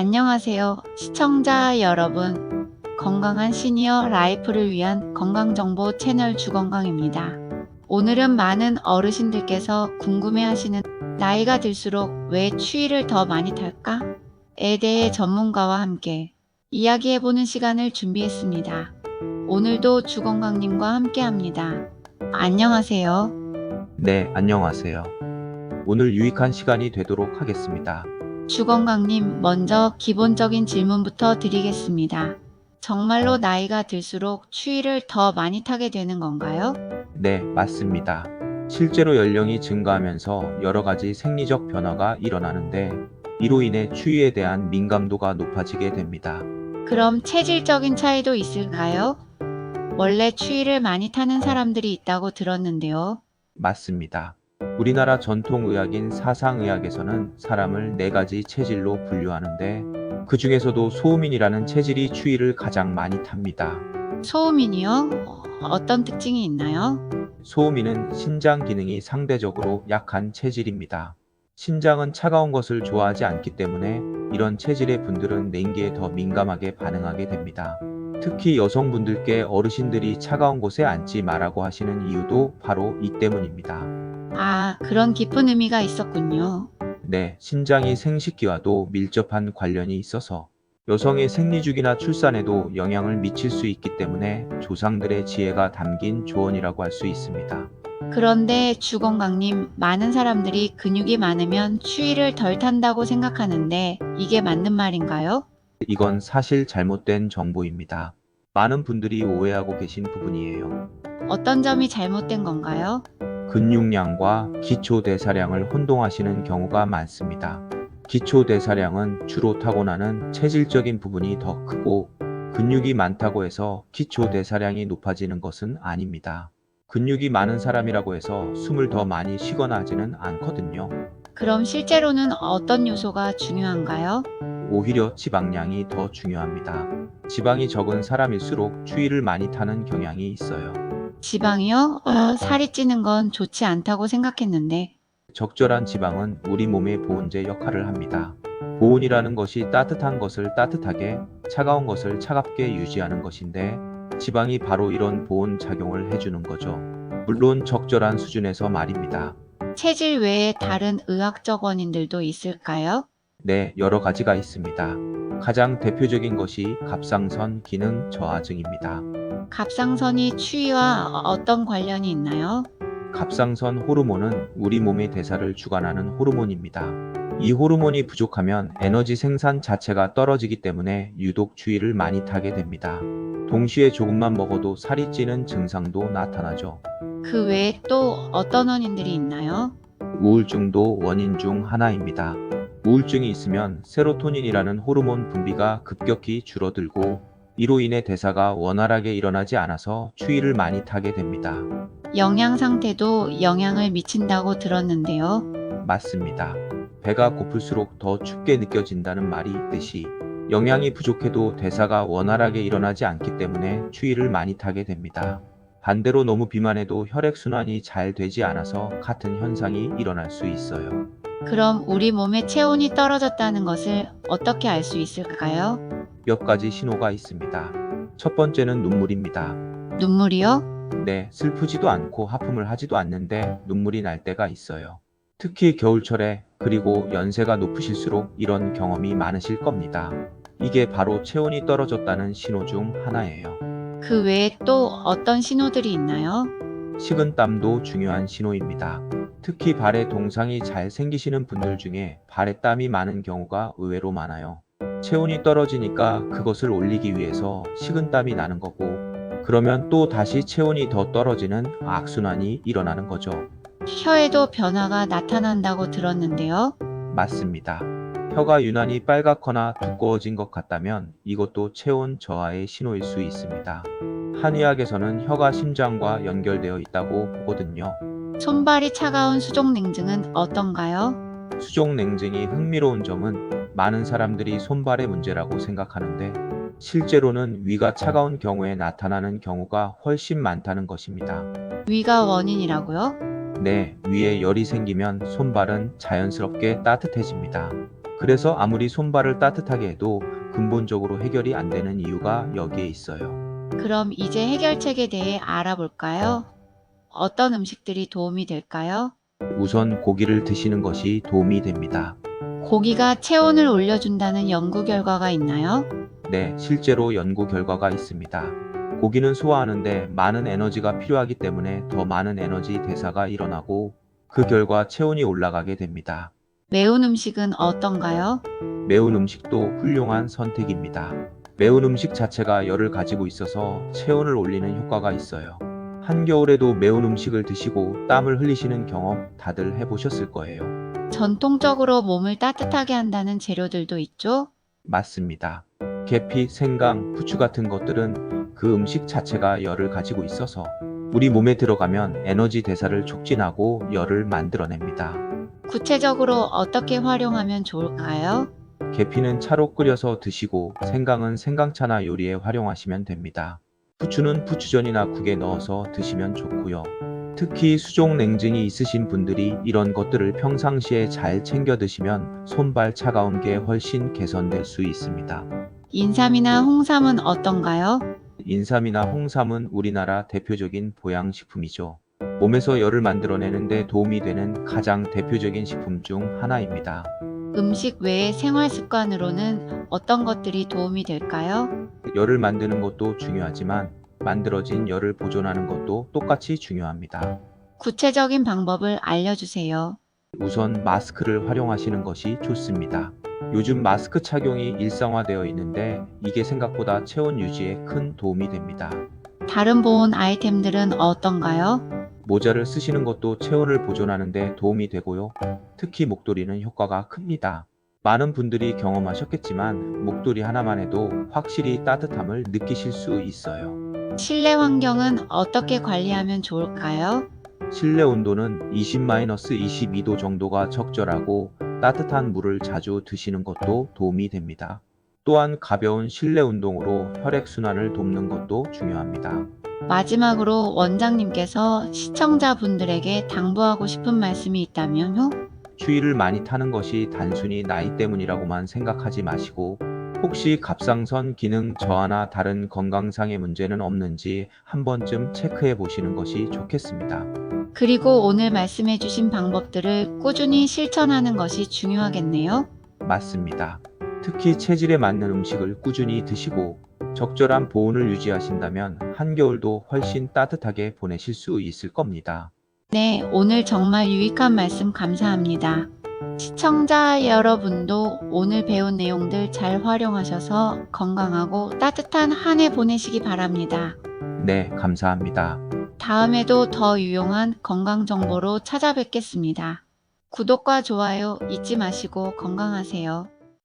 안녕하세요. 시청자 여러분. 건강한 시니어 라이프를 위한 건강정보 채널 주건강입니다. 오늘은 많은 어르신들께서 궁금해하시는 나이가 들수록 왜 추위를 더 많이 탈까? 에 대해 전문가와 함께 이야기해보는 시간을 준비했습니다. 오늘도 주건강님과 함께합니다. 안녕하세요. 네, 안녕하세요. 오늘 유익한 시간이 되도록 하겠습니다. 주건강님, 먼저 기본적인 질문부터 드리겠습니다. 정말로 나이가 들수록 추위를 더 많이 타게 되는 건가요? 네, 맞습니다. 실제로 연령이 증가하면서 여러 가지 생리적 변화가 일어나는데 이로 인해 추위에 대한 민감도가 높아지게 됩니다. 그럼 체질적인 차이도 있을까요? 원래 추위를 많이 타는 사람들이 있다고 들었는데요. 맞습니다. 우리나라 전통의학인 사상의학에서는 사람을 네 가지 체질로 분류하는데 그 중에서도 소음인이라는 체질이 추위를 가장 많이 탑니다. 소음인이요? 어떤 특징이 있나요? 소음인은 신장 기능이 상대적으로 약한 체질입니다. 신장은 차가운 것을 좋아하지 않기 때문에 이런 체질의 분들은 냉기에 더 민감하게 반응하게 됩니다. 특히 여성분들께 어르신들이 차가운 곳에 앉지 말라고 하시는 이유도 바로 이 때문입니다. 아, 그런 깊은 의미가 있었군요. 네, 신장이 생식기와도 밀접한 관련이 있어서 여성의 생리주기나 출산에도 영향을 미칠 수 있기 때문에 조상들의 지혜가 담긴 조언이라고 할 수 있습니다. 그런데 주건강님, 많은 사람들이 근육이 많으면 추위를 덜 탄다고 생각하는데 이게 맞는 말인가요? 이건 사실 잘못된 정보입니다. 많은 분들이 오해하고 계신 부분이에요. 어떤 점이 잘못된 건가요? 근육량과 기초대사량을 혼동하시는 경우가 많습니다. 기초대사량은 주로 타고나는 체질적인 부분이 더 크고 근육이 많다고 해서 기초대사량이 높아지는 것은 아닙니다. 근육이 많은 사람이라고 해서 숨을 더 많이 쉬거나 하지는 않거든요. 그럼 실제로는 어떤 요소가 중요한가요? 오히려 지방량이 더 중요합니다. 지방이 적은 사람일수록 추위를 많이 타는 경향이 있어요. 지방이요? 살이 찌는 건 좋지 않다고 생각했는데. 적절한 지방은 우리 몸의 보온제 역할을 합니다. 보온이라는 것이 따뜻한 것을 따뜻하게, 차가운 것을 차갑게 유지하는 것인데 지방이 바로 이런 보온 작용을 해주는 거죠. 물론 적절한 수준에서 말입니다. 체질 외에 다른 의학적 원인들도 있을까요? 네, 여러 가지가 있습니다. 가장 대표적인 것이 갑상선 기능 저하증입니다. 갑상선이 추위와 어떤 관련이 있나요? 갑상선 호르몬은 우리 몸의 대사를 주관하는 호르몬입니다. 이 호르몬이 부족하면 에너지 생산 자체가 떨어지기 때문에 유독 추위를 많이 타게 됩니다. 동시에 조금만 먹어도 살이 찌는 증상도 나타나죠. 그 외에 또 어떤 원인들이 있나요? 우울증도 원인 중 하나입니다. 우울증이 있으면 세로토닌이라는 호르몬 분비가 급격히 줄어들고 이로 인해 대사가 원활하게 일어나지 않아서 추위를 많이 타게 됩니다. 영양 상태도 영향을 미친다고 들었는데요. 맞습니다. 배가 고플수록 더 춥게 느껴진다는 말이 있듯이 영양이 부족해도 대사가 원활하게 일어나지 않기 때문에 추위를 많이 타게 됩니다. 반대로 너무 비만해도 혈액순환이 잘 되지 않아서 같은 현상이 일어날 수 있어요. 그럼 우리 몸의 체온이 떨어졌다는 것을 어떻게 알 수 있을까요? 몇 가지 신호가 있습니다. 첫 번째는 눈물입니다. 눈물이요? 네, 슬프지도 않고 하품을 하지도 않는데 눈물이 날 때가 있어요. 특히 겨울철에 그리고 연세가 높으실수록 이런 경험이 많으실 겁니다. 이게 바로 체온이 떨어졌다는 신호 중 하나예요. 그 외에 또 어떤 신호들이 있나요? 식은땀도 중요한 신호입니다. 특히 발에 동상이 잘 생기시는 분들 중에 발에 땀이 많은 경우가 의외로 많아요. 체온이 떨어지니까 그것을 올리기 위해서 식은땀이 나는 거고, 그러면 또 다시 체온이 더 떨어지는 악순환이 일어나는 거죠. 혀에도 변화가 나타난다고 들었는데요. 맞습니다. 혀가 유난히 빨갛거나 두꺼워진 것 같다면 이것도 체온 저하의 신호일 수 있습니다. 한의학에서는 혀가 심장과 연결되어 있다고 보거든요. 손발이 차가운 수족 냉증은 어떤가요? 수족 냉증이 흥미로운 점은 많은 사람들이 손발의 문제라고 생각하는데 실제로는 위가 차가운 경우에 나타나는 경우가 훨씬 많다는 것입니다. 위가 원인이라고요? 네, 위에 열이 생기면 손발은 자연스럽게 따뜻해집니다. 그래서 아무리 손발을 따뜻하게 해도 근본적으로 해결이 안 되는 이유가 여기에 있어요. 그럼 이제 해결책에 대해 알아볼까요? 어떤 음식들이 도움이 될까요? 우선 고기를 드시는 것이 도움이 됩니다. 고기가 체온을 올려준다는 연구 결과가 있나요? 네, 실제로 연구 결과가 있습니다. 고기는 소화하는데 많은 에너지가 필요하기 때문에 더 많은 에너지 대사가 일어나고 그 결과 체온이 올라가게 됩니다. 매운 음식은 어떤가요? 매운 음식도 훌륭한 선택입니다. 매운 음식 자체가 열을 가지고 있어서 체온을 올리는 효과가 있어요. 한겨울에도 매운 음식을 드시고 땀을 흘리시는 경험 다들 해보셨을 거예요. 전통적으로 몸을 따뜻하게 한다는 재료들도 있죠? 맞습니다. 계피, 생강, 부추 같은 것들은 그 음식 자체가 열을 가지고 있어서 우리 몸에 들어가면 에너지 대사를 촉진하고 열을 만들어냅니다. 구체적으로 어떻게 활용하면 좋을까요? 계피는 차로 끓여서 드시고 생강은 생강차나 요리에 활용하시면 됩니다. 부추는 부추전이나 국에 넣어서 드시면 좋고요. 특히 수족 냉증이 있으신 분들이 이런 것들을 평상시에 잘 챙겨 드시면 손발 차가운 게 훨씬 개선될 수 있습니다. 인삼이나 홍삼은 어떤가요? 인삼이나 홍삼은 우리나라 대표적인 보양식품이죠. 몸에서 열을 만들어내는데 도움이 되는 가장 대표적인 식품 중 하나입니다. 음식 외의 생활 습관으로는 어떤 것들이 도움이 될까요? 열을 만드는 것도 중요하지만 만들어진 열을 보존하는 것도 똑같이 중요합니다. 구체적인 방법을 알려주세요. 우선 마스크를 활용하시는 것이 좋습니다. 요즘 마스크 착용이 일상화되어 있는데 이게 생각보다 체온 유지에 큰 도움이 됩니다. 다른 보온 아이템들은 어떤가요? 모자를 쓰시는 것도 체온을 보존하는 데 도움이 되고요. 특히 목도리는 효과가 큽니다. 많은 분들이 경험하셨겠지만 목도리 하나만 해도 확실히 따뜻함을 느끼실 수 있어요. 실내 환경은 어떻게 관리하면 좋을까요? 실내 온도는 20-22도 정도가 적절하고 따뜻한 물을 자주 드시는 것도 도움이 됩니다. 또한 가벼운 실내 운동으로 혈액순환을 돕는 것도 중요합니다. 마지막으로 원장님께서 시청자분들에게 당부하고 싶은 말씀이 있다면요? 추위를 많이 타는 것이 단순히 나이 때문이라고만 생각하지 마시고 혹시 갑상선 기능 저하나 다른 건강상의 문제는 없는지 한 번쯤 체크해 보시는 것이 좋겠습니다. 그리고 오늘 말씀해주신 방법들을 꾸준히 실천하는 것이 중요하겠네요. 맞습니다. 특히 체질에 맞는 음식을 꾸준히 드시고 적절한 보온을 유지하신다면 한겨울도 훨씬 따뜻하게 보내실 수 있을 겁니다. 네, 오늘 정말 유익한 말씀 감사합니다. 시청자 여러분도 오늘 배운 내용들 잘 활용하셔서 건강하고 따뜻한 한 해 보내시기 바랍니다. 네, 감사합니다. 다음에도 더 유용한 건강 정보로 찾아뵙겠습니다. 구독과 좋아요 잊지 마시고 건강하세요.